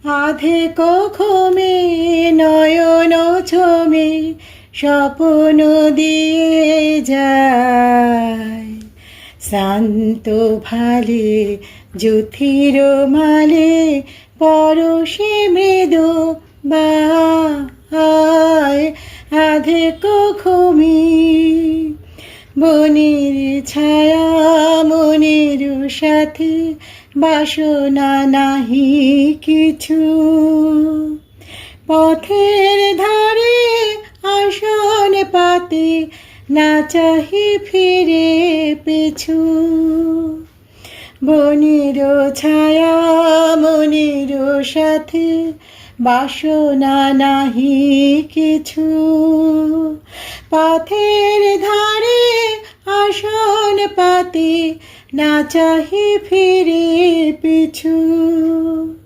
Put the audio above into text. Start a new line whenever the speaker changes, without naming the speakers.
আধে কখমে নয়ন ছমে স্বপ্ন দিয়ে যায়, শান্ত ভালে জ্যোতির মালে পরশে মৃদু বায়। আধে কখমে বনের ছায়া মনের সাথে, বাসনা নাহি কিছু, পথের ধারে আসন পাতে না চাহি ফিরে পিছু। বনের ছায়া মনের সাথে, বাসনা নাহি কিছু, পথের ধারে আসন পাতে না চাহি ফিরে পিছু।